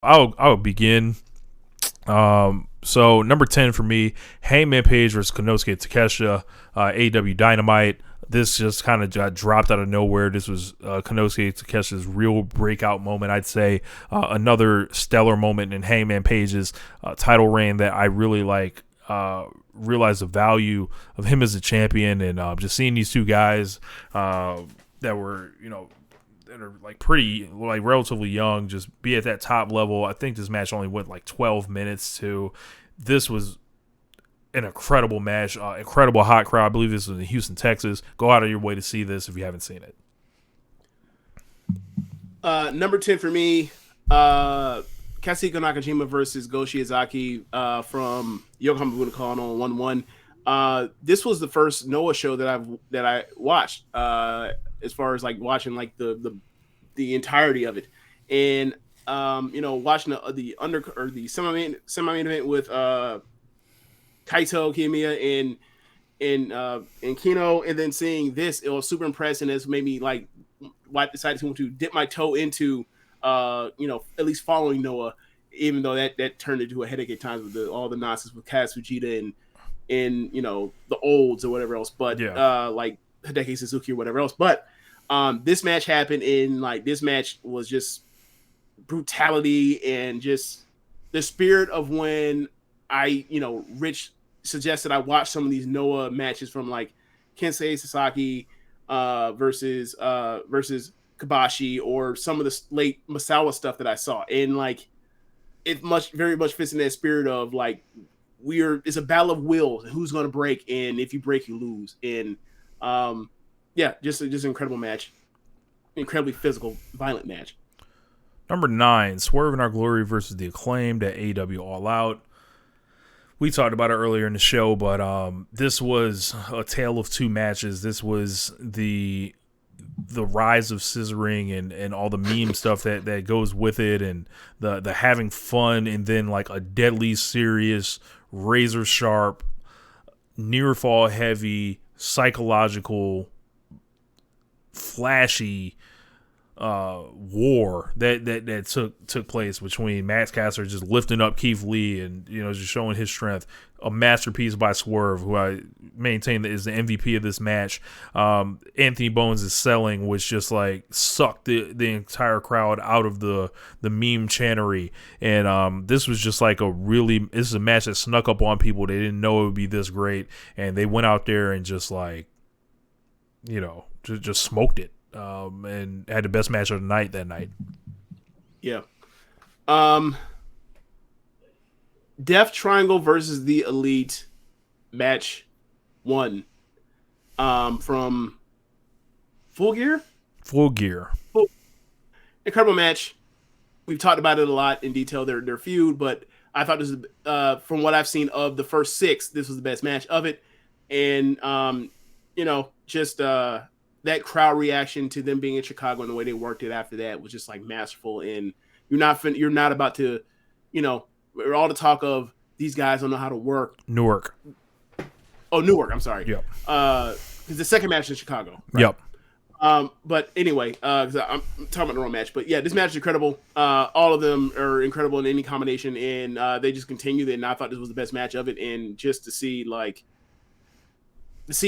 I'll begin. So number 10 for me, Hangman Page versus Konosuke Takeshita, AEW Dynamite. This just kind of got dropped out of nowhere. This was Konosuke Takeshita's real breakout moment, I'd say. Another stellar moment in Hangman Page's title reign that I really like. Realize the value of him as a champion, and just seeing these two guys that were, that are like pretty, like relatively young, just be at that top level. I think this match only went like 12 minutes too. This was an incredible match, incredible hot crowd. I believe this was in Houston, Texas. Go out of your way to see this if you haven't seen it. Number 10 for me, Katsuhiko Nakajima versus Go Shiozaki from Yokohama Budokan on 1-1. This was the first Noah show that I watched, as far as like watching like the entirety of it, and watching the semi-main event with Kaito Kiyomiya and Kino, and then seeing this, it was super impressive. It's made me like I decided to dip my toe into at least following Noah, even though that turned into a headache at times with all the nonsense with Kaz Fujita and the olds or whatever else, but like Hideki Suzuki or whatever else. But this match happened, and like this match was just brutality and just the spirit of when Rich suggested I watch some of these Noah matches from like Kensei Sasaki versus Kabashi, or some of the late Masawa stuff that I saw, and like it very much fits in that spirit of like it's a battle of wills and who's going to break, and if you break you lose. And just an incredible match, incredibly physical, violent match. Number 9, Swerve in Our Glory versus The Acclaimed at AEW All Out. We talked about it earlier in the show, but this was a tale of two matches. This was the rise of scissoring and all the meme stuff that goes with it, and the having fun, and then like a deadly serious, razor sharp, near fall heavy, psychological, flashy war that took place between Max Caster just lifting up Keith Lee and just showing his strength. A masterpiece by Swerve, who I maintain that is the MVP of this match. Anthony Bones' selling, which just like sucked the entire crowd out of the meme chantery, and this was just like this is a match that snuck up on people. They didn't know it would be this great, and they went out there and just like just smoked it. And had the best match of the night that night. Yeah. Death Triangle versus the Elite, match 1. From Full Gear? Full Gear. Incredible match. We've talked about it a lot in detail, their feud, but I thought this was, from what I've seen of the first 6, this was the best match of it. And, that crowd reaction to them being in Chicago and the way they worked it after that was just like masterful. And you're not about to, all the talk of these guys don't know how to work. Newark. Oh, Newark. I'm sorry. Yep. Because the second match in Chicago. Right? Yep. But anyway, because I'm talking about the wrong match, but yeah, this match is incredible. All of them are incredible in any combination, and they just continued it. And I thought this was the best match of it. And just to see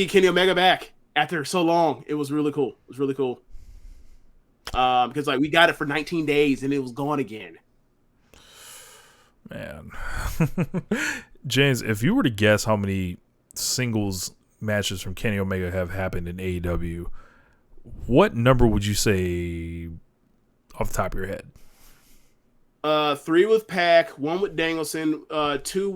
Kenny Omega back after so long, it was really cool. Because like we got it for 19 days and it was gone again. Man. James, if you were to guess how many singles matches from Kenny Omega have happened in AEW, what number would you say off the top of your head? 3 with Pac, 1 with Danielson, 2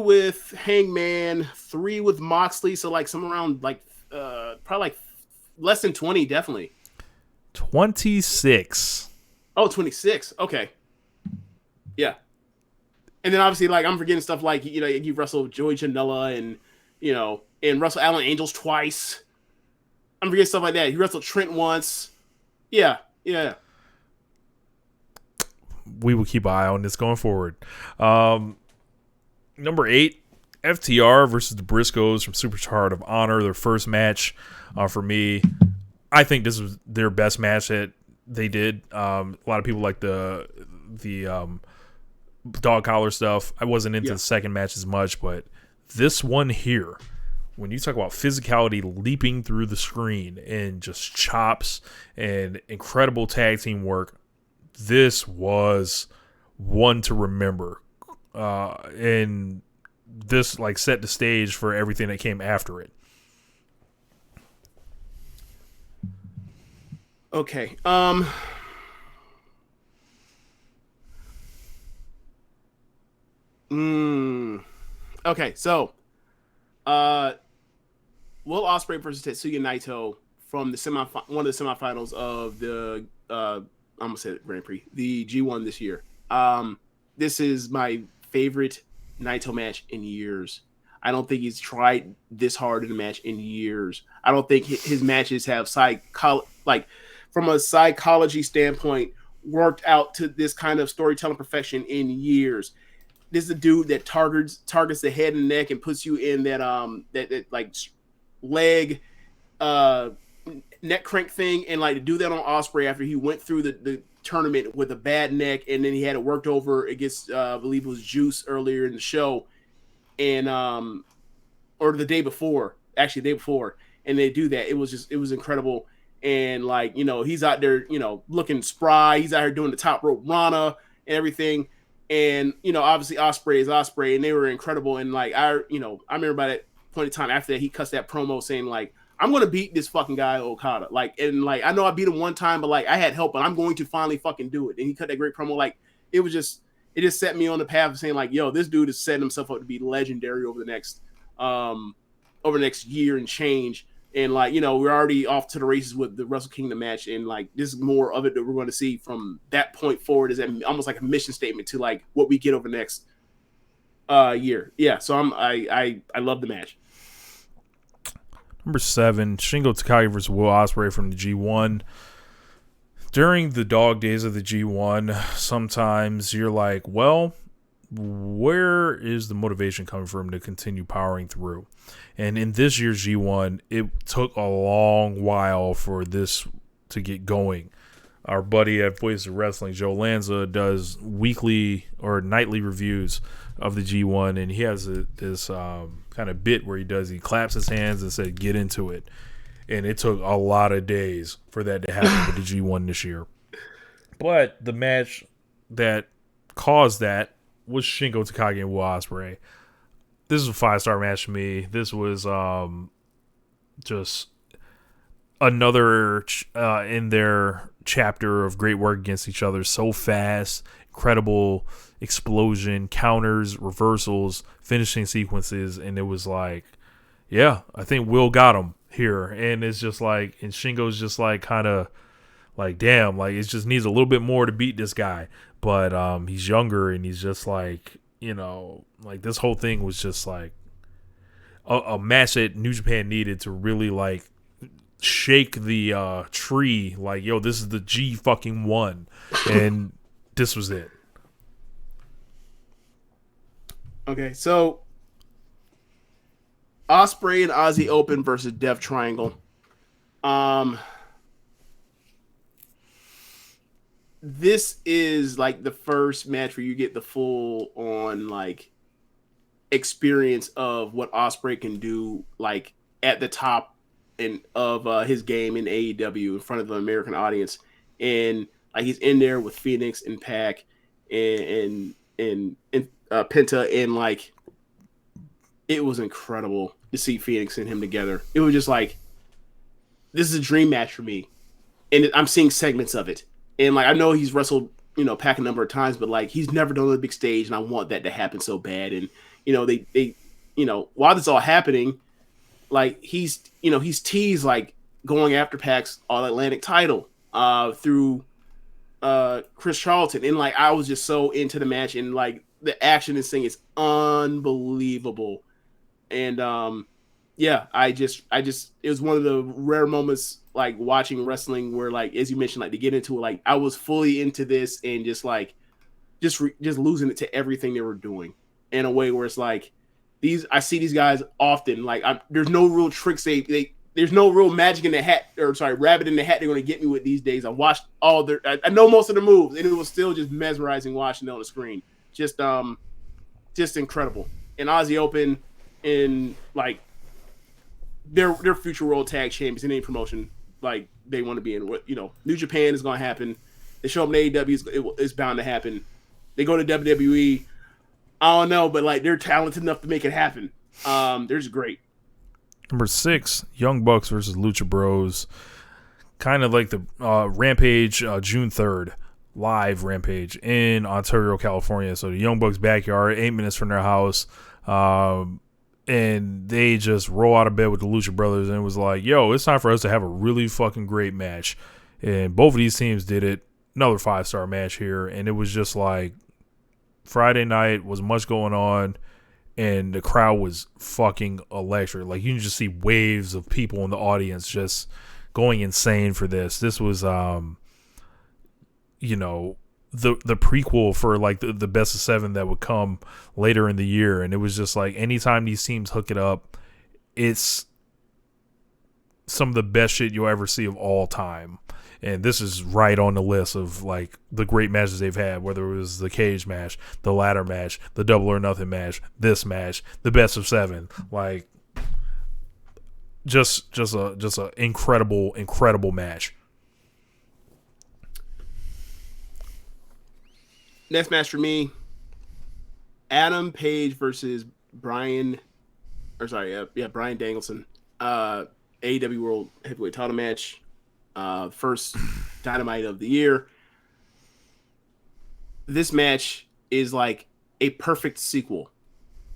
with Hangman, 3 with Moxley, so like somewhere around like probably like less than 20, definitely. 26. Oh, 26. Okay. Yeah. And then obviously like I'm forgetting stuff like you wrestled Joey Janela and Russell Allen Angels twice. I'm forgetting stuff like that. He wrestled Trent once. Yeah. We will keep an eye on this going forward. Number 8, FTR versus the Briscoes from Supercard of Honor, their first match for me. I think this was their best match that they did. A lot of people like the dog collar stuff. I wasn't into Yeah. the second match as much, but this one here, when you talk about physicality leaping through the screen and just chops and incredible tag team work, this was one to remember. And this like set the stage for everything that came after it. Okay. Okay. So, uh, Will Ospreay versus Tetsuya Naito from the one of the semifinals of the I'm gonna say it, Grand Prix, the G1 this year. This is my favorite Naito match in years. I don't think he's tried this hard in a match in years. I don't think his matches have like from a psychology standpoint worked out to this kind of storytelling perfection in years. This is a dude that targets the head and neck and puts you in that like leg neck crank thing, and like to do that on Ospreay after he went through the tournament with a bad neck, and then he had it worked over against I believe it was Juice earlier in the show, and or the day before, actually the day before, and they do that. It was incredible. And like, he's out there, looking spry. He's out here doing the top rope Rana and everything. And, obviously Ospreay is Ospreay, and they were incredible. And like, I remember by that point in time after that, he cuts that promo saying like, I'm going to beat this fucking guy Okada. Like, and like, I know I beat him one time, but like I had help, but I'm going to finally fucking do it. And he cut that great promo. Like, it just set me on the path of saying like, yo, this dude is setting himself up to be legendary over the next year and change. And like, we're already off to the races with the Wrestle Kingdom match, and like this is more of it that we're going to see from that point forward. Is almost like a mission statement to like what we get over the next year. Yeah, so I love the match. Number 7, Shingo Takagi versus Will Ospreay from the G1. During the dog days of the G1, sometimes you're like, well, where is the motivation coming from to continue powering through? And in this year's G1, it took a long while for this to get going. Our buddy at Voice of Wrestling, Joe Lanza, does weekly or nightly reviews of the G1, and he has this kind of bit where he claps his hands and said, get into it. And it took a lot of days for that to happen with the G1 this year. But the match that caused that was Shingo Takagi and Will Ospreay. This is a 5-star match for me. This was just another in their chapter of great work against each other. So fast, incredible explosion, counters, reversals, finishing sequences, and it was like, yeah, I think Will got him here. And it's just like, and Shingo's just like kind of like, damn, like it just needs a little bit more to beat this guy. But he's younger, and he's just like, like this whole thing was just like a match that New Japan needed to really like shake the tree. Like, yo, this is the G fucking one, and this was it. Okay, so Ospreay and Ozzy Open versus Death Triangle. This is like the first match where you get the full on like experience of what Ospreay can do, like at the top of his game in AEW in front of an American audience, and like he's in there with Phoenix and Pac and Penta, and like it was incredible to see Phoenix and him together. It was just like, this is a dream match for me, and I'm seeing segments of it. And like I know he's wrestled, Pac a number of times, but like he's never done on the big stage, and I want that to happen so bad. And they while this all happening, like he's teased like going after Pac's All Atlantic title through Chris Charlton, and like I was just so into the match, and like the action and thing is unbelievable. And yeah, I just it was one of the rare moments like watching wrestling where like, as you mentioned, like to get into it, like I was fully into this and just like just losing it to everything they were doing in a way where it's like I see these guys often, like there's no real tricks they there's no real magic in the hat, or sorry, rabbit in the hat they're going to get me with these days. I watched all their, I know most of the moves, and it was still just mesmerizing watching it on the screen. Just incredible. And Aussie Open in like their future world tag champions in any promotion like they want to be in. You know, New Japan is going to happen. They show up in AEW, it's bound to happen. They go to WWE. I don't know, but like they're talented enough to make it happen. They're just great. Number 6, Young Bucks versus Lucha Bros. Kind of like the Rampage, June 3rd. Live Rampage in Ontario, California. So the Young Bucks backyard, 8 minutes from their house. And they just roll out of bed with the Lucha Brothers and it was like, yo, it's time for us to have a really fucking great match. And both of these teams did it. Another 5-star match here. And it was just like Friday night was much going on. And the crowd was fucking electric. Like you can just see waves of people in the audience just going insane for this. This was, you know, the prequel for like the best of 7 that would come later in the year. And it was just like anytime these teams hook it up, it's some of the best shit you'll ever see of all time. And this is right on the list of like the great matches they've had, whether it was the cage match, the ladder match, the Double or Nothing match, this match, the best of 7. Like just a incredible match. Next match for me, Adam Page versus Brian Danielson. AEW World Heavyweight Title match. First Dynamite of the year. This match is like a perfect sequel,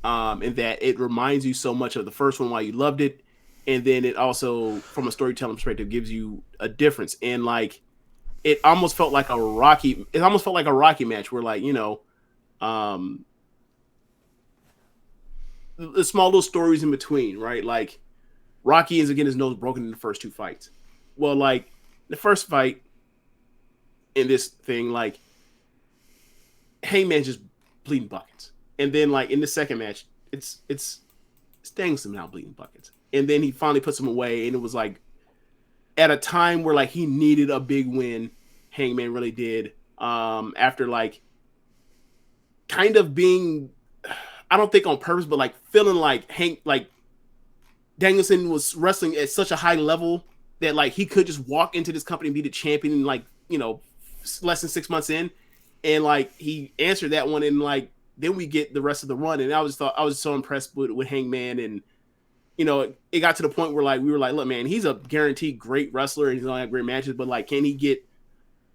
in that it reminds you so much of the first one, why you loved it, and then it also, from a storytelling perspective, gives you a difference. And like, it almost felt like a Rocky. It almost felt like a Rocky match, where like, you know, the small little stories in between, right? Like Rocky is getting his nose broken in the first 2 fights. Well, like the first fight in this thing, like Hangman's just bleeding buckets, and then like in the second match, it's Danielson now bleeding buckets, and then he finally puts him away, and it was like at a time where like he needed a big win. Hangman really did. After like kind of being, I don't think on purpose, but like feeling like Danielson was wrestling at such a high level that like he could just walk into this company and be the champion in like, you know, less than 6 months in. And like he answered that one, and like then we get the rest of the run. And I was so impressed with Hangman. And you know, it got to the point where like we were like, look, man, he's a guaranteed great wrestler and he's gonna have great matches, but like, can he get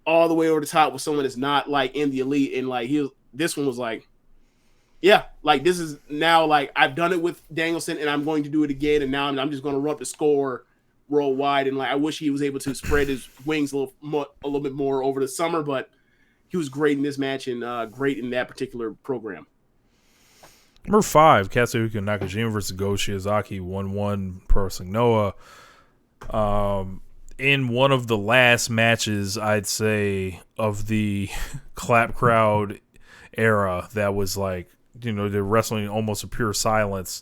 all the way over the top with someone that's not like in the elite? And like this one was like, yeah, like this is now like I've done it with Danielson and I'm going to do it again, and now I'm just going to run up the score worldwide. And like I wish he was able to spread his wings a little bit more over the summer, but he was great in this match and great in that particular program. Number 5, Katsuhiko Nakajima versus Go Shiozaki, 1-1 Pro Wrestling Noah. In one of the last matches, I'd say, of the clap crowd era, that was like, you know, they're wrestling almost a pure silence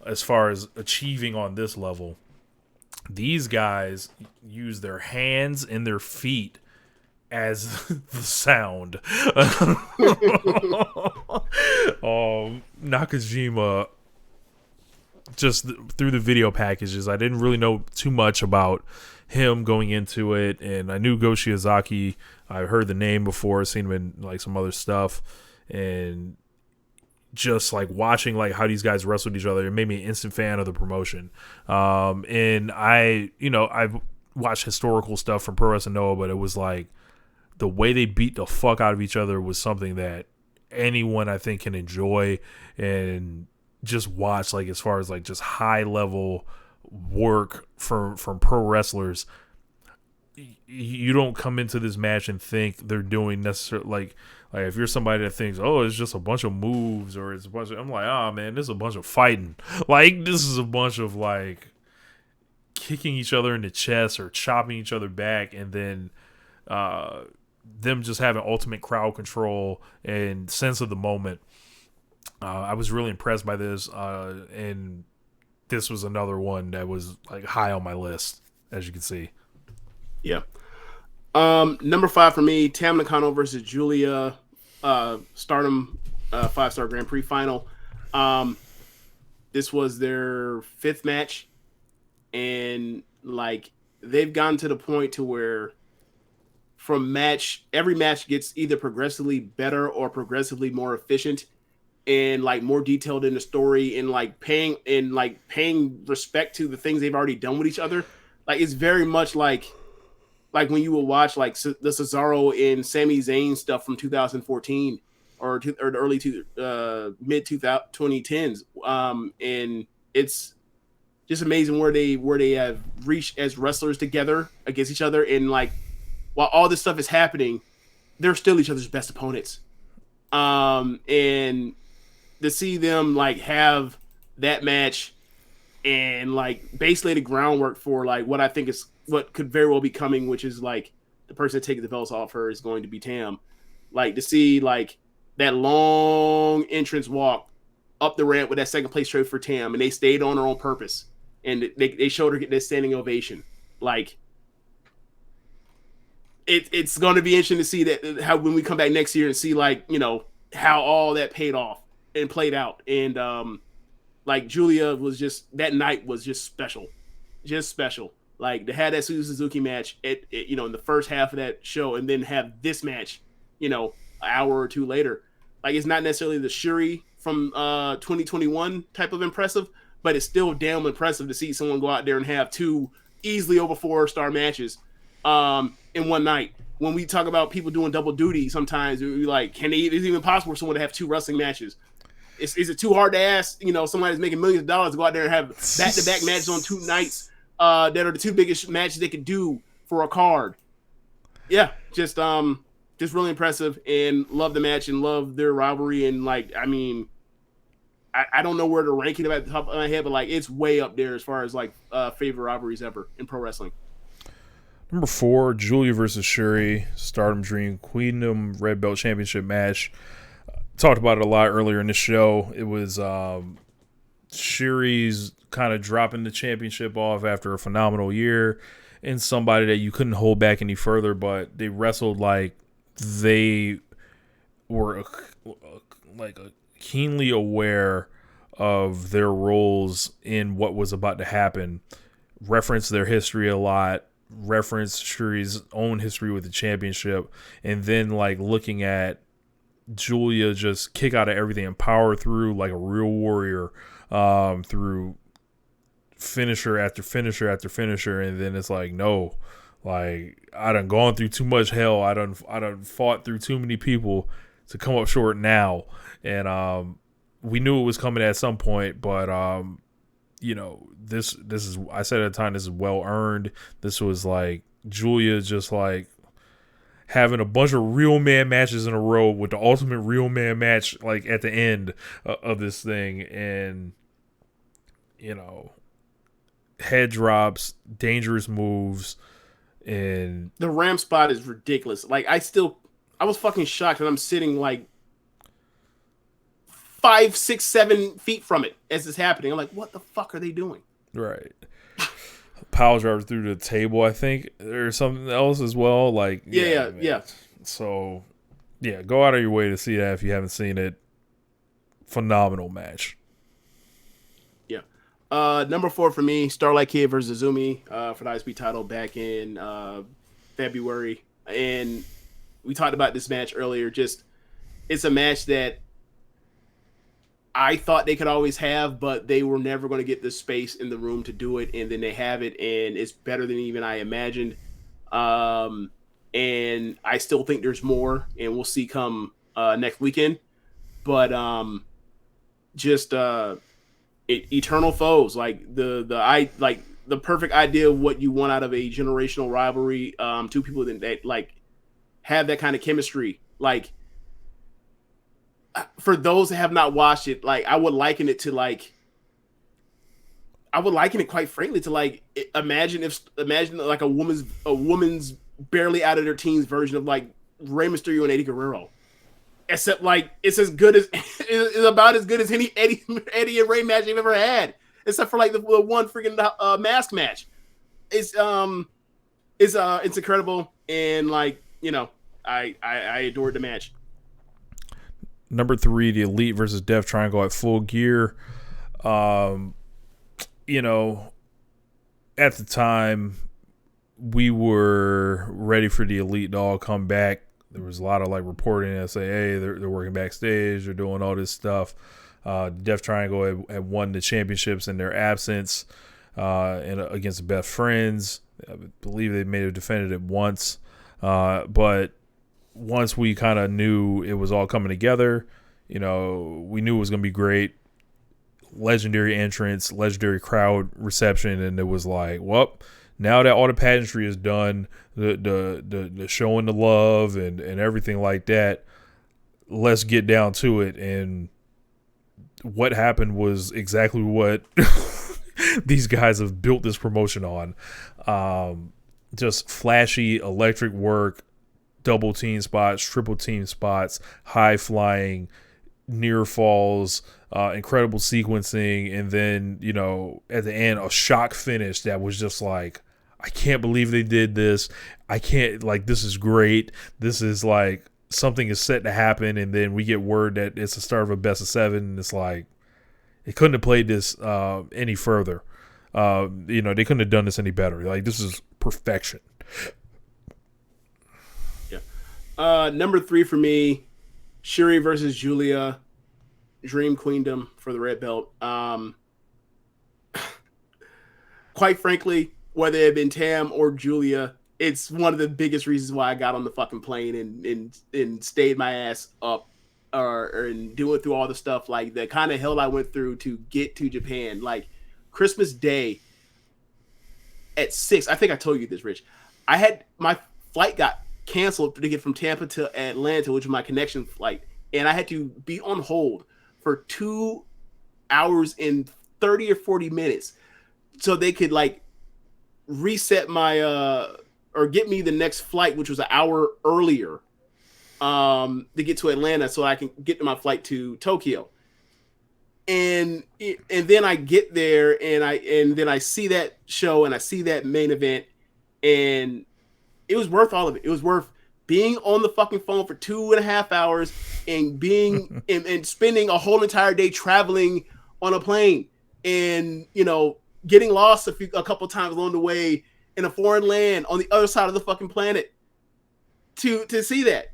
as far as achieving on this level. These guys use their hands and their feet as the sound. Nakajima, just through the video packages, I didn't really know too much about him going into it, and I knew Go Shiozaki. I heard the name before, seen him in like some other stuff, and just like watching like how these guys wrestled each other, it made me an instant fan of the promotion. And I've watched historical stuff from Pro Wrestling Noah, but it was like the way they beat the fuck out of each other was something that anyone I think can enjoy and just watch, like as far as like just high level work from pro wrestlers. You don't come into this match and think they're doing necessarily like if you're somebody that thinks, oh, it's just a bunch of moves or it's a bunch of, I'm like, oh man, this is a bunch of fighting. Like this is a bunch of like kicking each other in the chest or chopping each other back, and then them just having ultimate crowd control and sense of the moment. I was really impressed by this, and this was another one that was like high on my list, as you can see. Yeah. Number 5 for me, Tam Nakano versus Julia, Stardom, 5-star Grand Prix final. This was their 5th match, and like they've gotten to the point to where every match gets either progressively better or progressively more efficient and like more detailed in the story and like paying respect to the things they've already done with each other. Like it's very much like when you will watch like the Cesaro and Sami Zayn stuff from 2014 or the early mid 2010s. And it's just amazing where they have reached as wrestlers together against each other, and like while all this stuff is happening, they're still each other's best opponents. And to see them like have that match and like basically the groundwork for like what I think is what could very well be coming, which is like the person that takes the belts off her is going to be Tam. Like to see like that long entrance walk up the ramp with that second place trophy for Tam, and they stayed on her on purpose, and they showed her get this standing ovation. Like it's going to be interesting to see that how when we come back next year and see like how all that paid off and played out. And like Julia was just that night was just special. Like to have that Suzuki match in the first half of that show, and then have this match an hour or two later. Like it's not necessarily the Shuri from 2021 type of impressive, but it's still damn impressive to see someone go out there and have 2 easily over 4-star matches in one night. When we talk about people doing double duty, sometimes we like, is it even possible for someone to have 2 wrestling matches? Is it too hard to ask? Somebody's making millions of dollars to go out there and have back-to-back matches on 2 nights that are the 2 biggest matches they could do for a card. Yeah, just really impressive, and love the match and love their rivalry. And like, I mean, I don't know where to rank it at the top of my head, but like it's way up there as far as like favorite rivalries ever in pro wrestling. Number 4, Julia versus Shuri, Stardom Dream Queendom Red Belt Championship match. Talked about it a lot earlier in the show. It was Shuri's kind of dropping the championship off after a phenomenal year, and somebody that you couldn't hold back any further, but they wrestled like they were keenly aware of their roles in what was about to happen, referenced their history a lot, referenced Shuri's own history with the championship, and then like looking at Julia just kick out of everything and power through like a real warrior through finisher after finisher after finisher. And then it's like, no, like I done gone through too much hell. I done fought through too many people to come up short now. And we knew it was coming at some point, but this is, I said at the time, this is well earned. This was like Julia just like having a bunch of real man matches in a row with the ultimate real man match like at the end of this thing. And head drops, dangerous moves, and the ramp spot is ridiculous. Like I was fucking shocked that I'm sitting like 5, 6, 7 feet from it as it's happening. I'm like, what the fuck are they doing? Right. Power driver through the table, I think, or something else as well. Like, yeah. So, yeah, go out of your way to see that if you haven't seen it. Phenomenal match. Yeah. Number 4 for me, Starlight Kid versus Azumi for the ISP title back in February. And we talked about this match earlier. Just, it's a match that I thought they could always have, but they were never going to get the space in the room to do it, and then they have it, and it's better than even I imagined. And I still think there's more, and we'll see come next weekend. But eternal foes, like the perfect idea of what you want out of a generational rivalry. 2 people that like have that kind of chemistry, like. For those that have not watched it, like I would liken it quite frankly to like imagine like a woman's barely out of their teens version of like Rey Mysterio and Eddie Guerrero, except like it's as good as it's about as good as any Eddie and Rey match they've ever had. except for like the one freaking mask match. It's incredible, and like I adored the match. Number 3, the Elite versus Death Triangle at Full Gear. Um, you know, at the time, we were ready for the Elite to all come back. There was a lot of like reporting that say, hey, they're working backstage, they're doing all this stuff. Death Triangle had won the championships in their absence and against the Best Friends. I believe they may have defended it once. But once we kind of knew it was all coming together, we knew it was going to be great. Legendary entrance, legendary crowd reception, and it was like, well, now that all the pageantry is done, the showing the love and everything like that, let's get down to it. And what happened was exactly what these guys have built this promotion on. Just flashy, electric work, double team spots, triple team spots, high flying, near falls, incredible sequencing, and then at the end a shock finish that was just like, I can't believe they did this. I can't, like, this is great. This is like something is set to happen, and then we get word that it's the start of a best of 7, and it's like it couldn't have played this any further. They couldn't have done this any better. Like, this is perfection. Yeah. Number 3 for me, Shuri versus Julia, Dream Queendom for the red belt. Quite frankly, whether it had been Tam or Julia, it's one of the biggest reasons why I got on the fucking plane and stayed my ass up and doing through all the stuff, like the kind of hell I went through to get to Japan. Like Christmas Day at 6, I think I told you this, Rich. I had my flight got canceled to get from Tampa to Atlanta, which was my connection flight, and I had to be on hold for 2 hours and 30 or 40 minutes so they could like reset my or get me the next flight, which was an hour earlier, to get to Atlanta so I can get to my flight to Tokyo. And then I get there and then I see that show and I see that main event, and it was worth all of it. It was worth being on the fucking phone for 2.5 hours and being and spending a whole entire day traveling on a plane and getting lost a couple times along the way in a foreign land on the other side of the fucking planet to see that.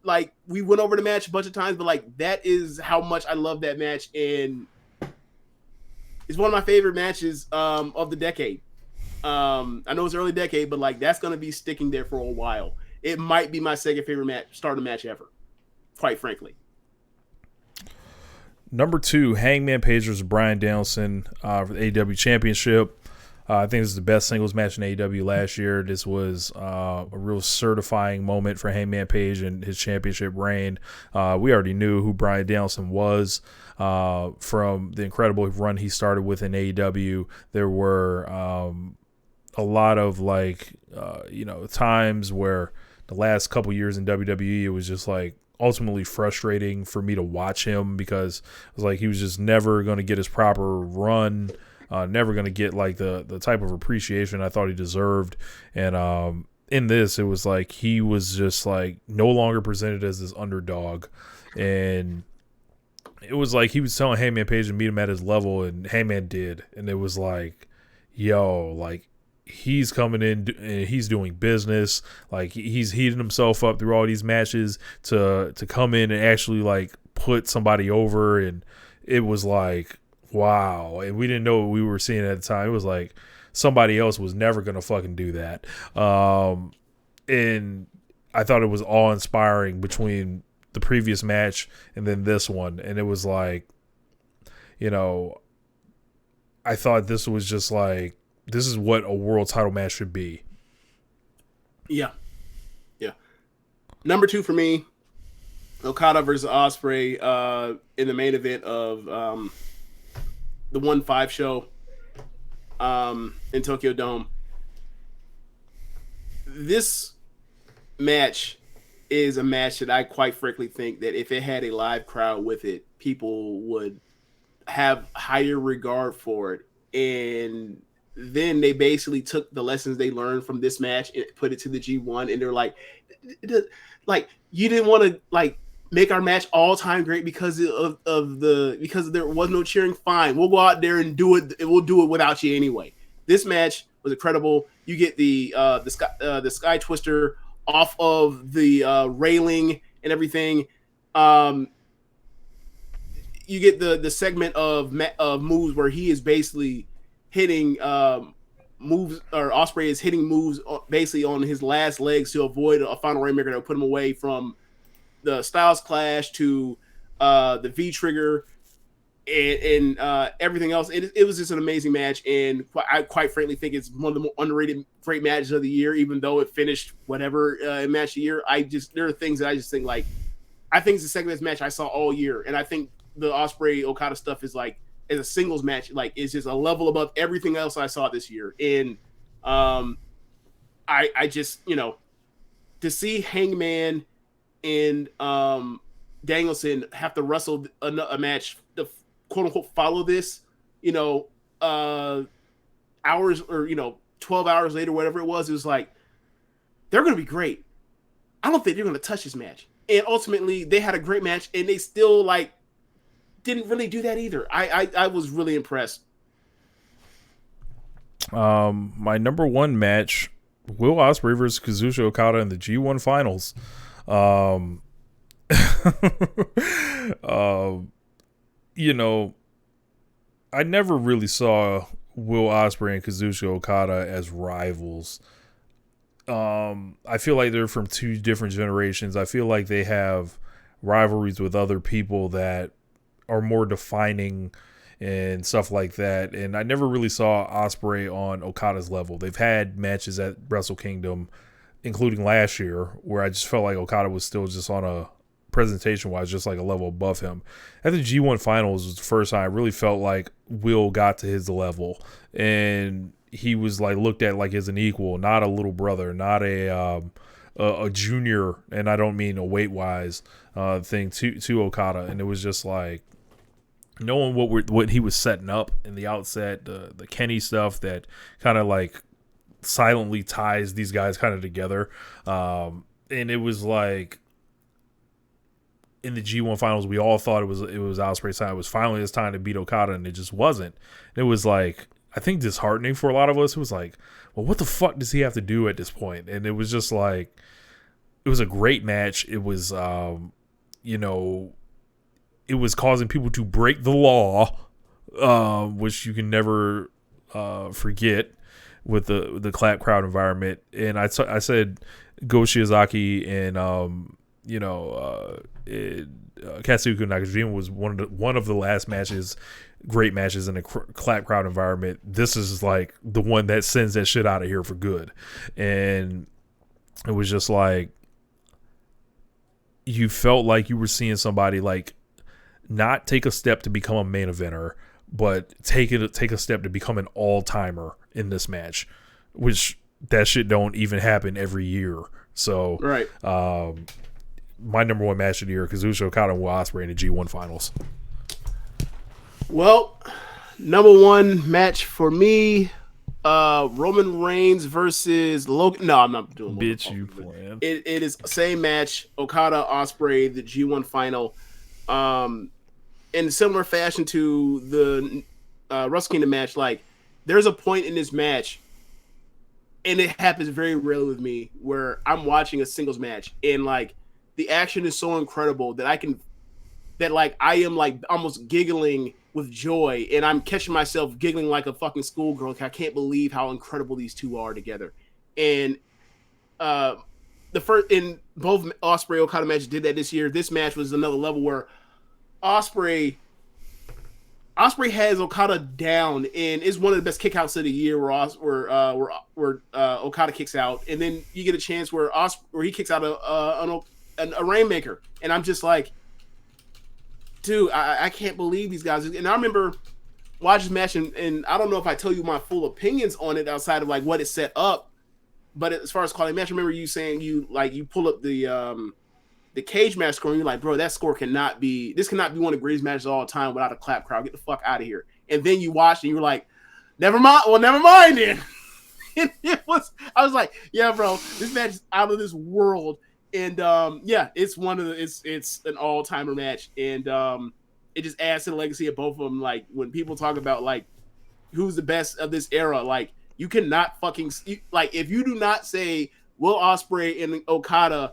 Like, we went over the match a bunch of times, but like, that is how much I love that match, and it's one of my favorite matches of the decade. I know it's early decade, but like, that's gonna be sticking there for a while. It might be my second favorite starter match ever, quite frankly. Number 2, Hangman Page versus Bryan Danielson for the AEW Championship. I think this is the best singles match in AEW last year. This was a real certifying moment for Hangman Page and his championship reign. We already knew who Bryan Danielson was from the incredible run he started with in AEW. There were a lot of times where the last couple years in WWE, it was just like ultimately frustrating for me to watch him because it was like he was just never going to get his proper run. Never going to get like the type of appreciation I thought he deserved. And in this, it was like he was just like no longer presented as this underdog. And it was like he was telling Hangman Page to meet him at his level, and Hangman did. And it was like, yo, like, he's coming in and he's doing business. Like, he's heating himself up through all these matches to come in and actually like put somebody over. And it was like, wow. And we didn't know what we were seeing at the time. It was like somebody else was never going to fucking do that. And I thought it was awe-inspiring between the previous match and then this one. And it was like, I thought this was just like, this is what a world title match should be. Yeah. Number 2 for me, Okada versus Ospreay in the main event of the 1-5 show in Tokyo Dome. This match is a match that I quite frankly think that if it had a live crowd with it, people would have higher regard for it. And then they basically took the lessons they learned from this match and put it to the G1, and they're like you didn't want to like make our match all time great because because there was no cheering. Fine, we'll go out there and do it. We'll do it without you anyway. This match was incredible. You get the sky twister off of the railing and everything. You get the segment of moves where he is basically hitting moves, or Ospreay is hitting moves basically on his last legs to avoid a final rainmaker that would put him away from the Styles Clash to the V trigger and everything else. It was just an amazing match, and I quite frankly think it's one of the more underrated great matches of the year, even though it finished whatever in match of the year. There are things that I just think like, I think it's the second best match I saw all year, and I think the Ospreay Okada stuff is like, as a singles match, like it's just a level above everything else I saw this year. And I just, to see Hangman and Danielson have to wrestle a match to quote unquote follow this, hours or 12 hours later, whatever it was like, they're gonna be great. I don't think they're gonna touch this match. And ultimately they had a great match, and they still like didn't really do that either. I was really impressed. My number one match, Will Ospreay versus Kazuchika Okada in the G1 finals. I never really saw Will Ospreay and Kazuchika Okada as rivals. I feel like they're from two different generations. I feel like they have rivalries with other people that are more defining and stuff like that. And I never really saw Ospreay on Okada's level. They've had matches at Wrestle Kingdom, including last year, where I just felt like Okada was still just on a presentation-wise, just like a level above him. At the G1 Finals was the first time I really felt like Will got to his level, and he was like looked at like as an equal, not a little brother, not a junior, and I don't mean a weight-wise thing to Okada. And it was just like, knowing what he was setting up in the outset, the Kenny stuff that kind of like silently ties these guys kind of together. And it was like, in the G1 finals, we all thought it was Ospreay's time. It was finally his time to beat Okada, and it just wasn't. It was like, I think, disheartening for a lot of us. It was like, well, what the fuck does he have to do at this point? And it was just like, it was a great match. It was, it was causing people to break the law, which you can never forget with the clap crowd environment. And I said Go Shiozaki and Katsuhiko Nakajima was one of the last matches, great matches in a clap crowd environment. This is like the one that sends that shit out of here for good. And it was just like, you felt like you were seeing somebody like not take a step to become a main eventer, but take a step to become an all-timer in this match, which that shit don't even happen every year. So right. My number one match of the year, Kazuchika Okada and Will Ospreay in the G1 finals. Well, number one match for me, Roman Reigns versus Logan. No, I'm not doing Logan. Bitch, you playing. It is same match, Okada Ospreay, the G1 final. In similar fashion to the Wrestle Kingdom match, like, there's a point in this match, and it happens very rarely with me, where I'm watching a singles match and like the action is so incredible that I am like almost giggling with joy, and I'm catching myself giggling like a fucking schoolgirl. Like, I can't believe how incredible these two are together. And the first in both Ospreay Okada matches did that this year. This match was another level where Ospreay has Okada down, and is one of the best kickouts of the year where Okada kicks out, and then you get a chance where he kicks out a Rainmaker, and I'm just like, dude, I can't believe these guys. And I remember watching this match, and I don't know if I tell you my full opinions on it outside of like what it set up, but as far as quality match, I remember you saying you pull up the the cage match score, and you're like, bro, this cannot be one of the greatest matches of all time without a clap crowd. Get the fuck out of here. And then you watch and you're like, never mind then. I was like, yeah, bro, this match is out of this world. And yeah, it's it's an all-timer match. And it just adds to the legacy of both of them. Like when people talk about like who's the best of this era, like you cannot fucking like if you do not say Will Ospreay and Okada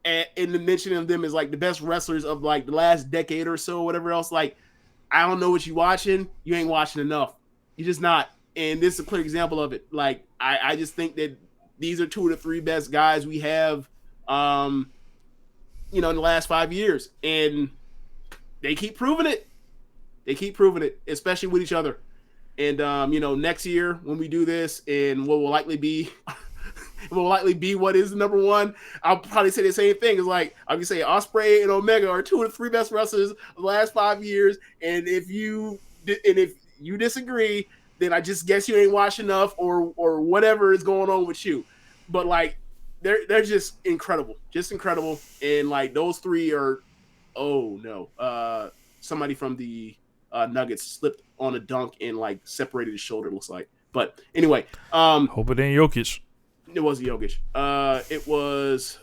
in the mention of them as like the best wrestlers of like the last decade or so, whatever else, like I don't know what you watching. You ain't watching enough. You're just not. And this is a clear example of it. Like I just think that these are two of the three best guys we have, in the last 5 years, and they keep proving it. They keep proving it, especially with each other. And next year when we do this, and what will likely be what is the number one, I'll probably say the same thing. It's like I'll be saying Ospreay and Omega are two of the three best wrestlers of the last 5 years. And if you disagree, then I just guess you ain't watched enough, or whatever is going on with you. But like they're just incredible, and like those three are. Oh no, somebody from the Nuggets slipped on a dunk and like separated his shoulder. It looks like, but anyway, hope it ain't Jokic. It wasn't Jokic. It was.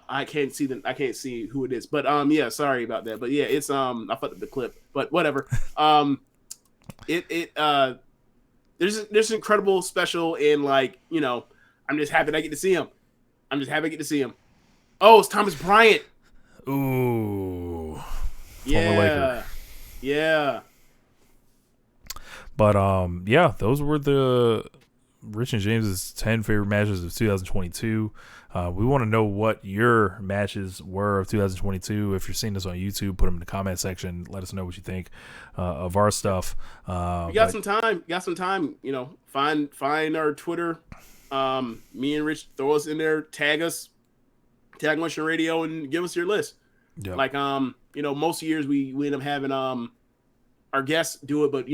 I can't see who it is, but yeah, sorry about that. But yeah, it's I fucked up the clip, but whatever. There's an incredible special, and like I'm just happy I get to see him. Oh, it's Thomas Bryant. Ooh, yeah. But yeah, those were the Rich and James's 10 favorite matches of 2022. We want to know what your matches were of 2022. If you're seeing this on YouTube, put them in the comment section. Let us know what you think of our stuff. You got some time. Find our Twitter. Me and Rich, throw us in there. Tag Motion Radio, and give us your list. Yep. Like most years we end up having our guests do it, but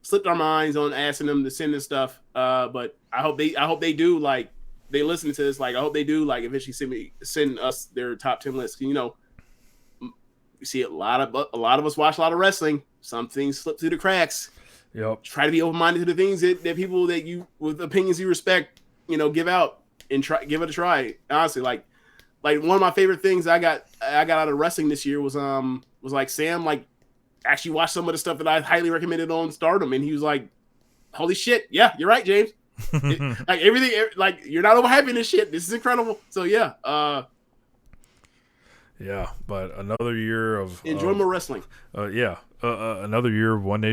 slipped our minds on asking them to send us stuff. But I hope they do, like they listen to this. Like I hope they do, like eventually send us their top 10 lists. We see a lot of us watch a lot of wrestling. Some things slip through the cracks. Yep. Try to be open-minded to the things that people that you with opinions you respect, give out and give it a try. Honestly, like one of my favorite things I got out of wrestling this year was like Sam like actually watched some of the stuff that I highly recommended on Stardom, and he was like, "Holy shit, yeah, you're right, James. Like everything, like you're not overhyping this shit. This is incredible." So yeah, yeah. But another year of enjoy more wrestling. Another year of One Nation